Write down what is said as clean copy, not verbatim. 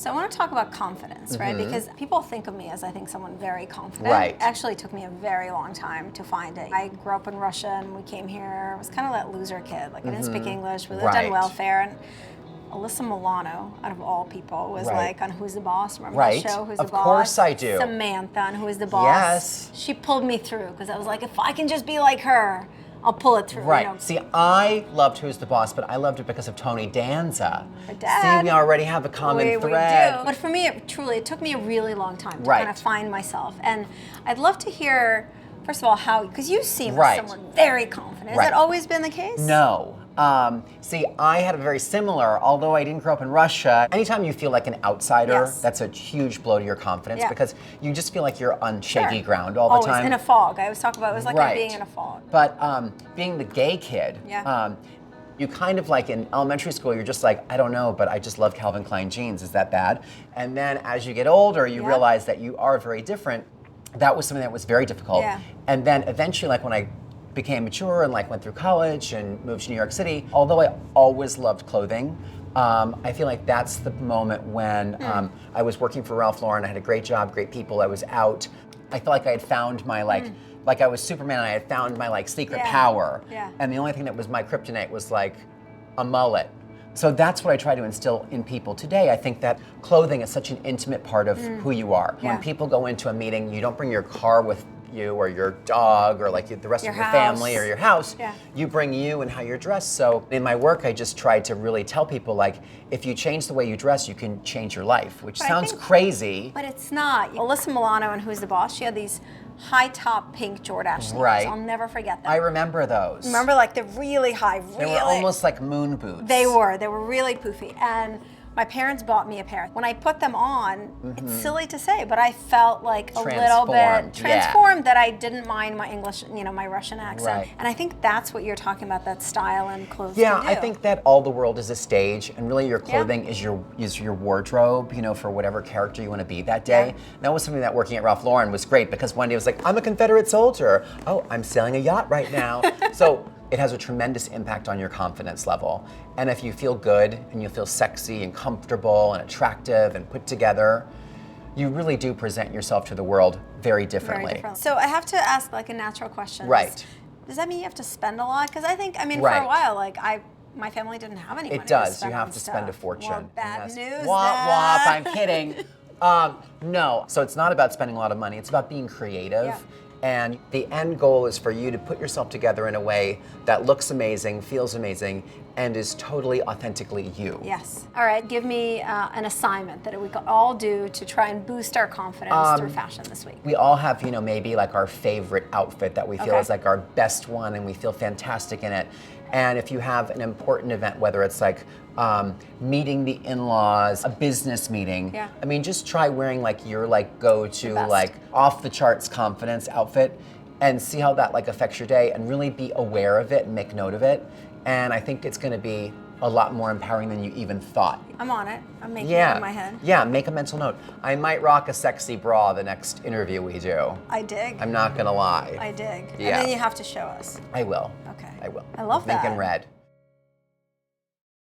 So I want to talk about confidence, right? Because people think of me as, I think, someone very confident. Right. It actually took me a very long time to find it. I grew up in Russia and we came here. I was kind of that loser kid. Like I didn't speak English. We lived on Right. welfare. And Alyssa Milano, out of all people, was Right. like on Who's the Boss? Remember Right. that show, Who's Of the Boss? course I do. Samantha on Who's the Boss. Yes. She pulled me through because I was like, if I can just be like her, I'll pull it through. Right. You know? See, I loved Who's the Boss, but I loved it because of Tony Danza. Her dad. See, we already have a common We thread. do. But for me, it took me a really long time to Right. kind of find myself. And I'd love to hear, first of all, how, because you seem Right. like someone very confident. Has Right. that always been the case? No. See, I had a very similar, although I didn't grow up in Russia. Anytime you feel like an outsider, Yes. that's a huge blow to your confidence Yeah. because you just feel like you're on shaky Sure. ground all the Always, time. in a fog. I always talk about it was like Right. being in a fog. But being the gay kid, Yeah. you kind of like in elementary school, you're just like, I don't know, but I just love Calvin Klein jeans. Is that bad? And then as you get older, you Yeah. realize that you are very different. That was something that was very difficult. Yeah. And then eventually, like when I became mature and like went through college and moved to New York City, although I always loved clothing, I feel like that's the moment when I was working for Ralph Lauren. I had a great job, great people. I was out. I felt like I had found my like I was Superman. And I had found my like secret Yeah. power. Yeah. And the only thing that was my kryptonite was like a mullet. So that's what I try to instill in people today. I think that clothing is such an intimate part of who you are. Yeah. When people go into a meeting, you don't bring your car with you or your dog or like the rest Your of your house. family or your house. Yeah. You bring you and how you're dressed. So in my work, I just try to really tell people like, if you change the way you dress, you can change your life, which But I sounds think- crazy. But it's not. Alyssa Milano in Who's the Boss, she had these high top pink Jordache sneakers. Right. I'll never forget them. I remember those. Remember like the really high, They really were almost like moon boots. They were really poofy. And my parents bought me a pair. When I put them on, it's silly to say, but I felt like a little bit Transformed, yeah. transformed that I didn't mind my English, my Russian accent. Right. And I think that's what you're talking about, that style and clothes Yeah, can do. I think that all the world is a stage, and really your clothing is your wardrobe, for whatever character you want to be that day. Yeah. That was something that working at Ralph Lauren was great because one day I was like, I'm a Confederate soldier. Oh, I'm sailing a yacht right now. So it has a tremendous impact on your confidence level. And if you feel good and you feel sexy and comfortable and attractive and put together, you really do present yourself to the world very differently. Very different. So I have to ask like a natural question. Right. Does that mean you have to spend a lot? Because I think, for Right. a while, like my family didn't have any money. It does. To spend You have on to spend a stuff. fortune. Well, And bad that's- news. Womp womp. Dad. I'm kidding. No. So it's not about spending a lot of money. It's about being creative. Yeah. And the end goal is for you to put yourself together in a way that looks amazing, feels amazing, and is totally authentically you. Yes. All right. Give me an assignment that we could all do to try and boost our confidence through fashion this week. We all have, maybe like our favorite outfit that we feel Okay. is like our best one and we feel fantastic in it. And if you have an important event, whether it's like meeting the in-laws, a business meeting, Yeah. just try wearing like your like go-to The best. like off the charts confidence outfit and see how that like affects your day and really be aware of it and make note of it. And I think it's gonna be a lot more empowering than you even thought. I'm on it. I'm making it Yeah. in my head. Yeah, make a mental note. I might rock a sexy bra the next interview we do. I dig. I'm not gonna lie. I dig. Yeah. And then you have to show us. I will. Okay. I will. I love Pink that. and red.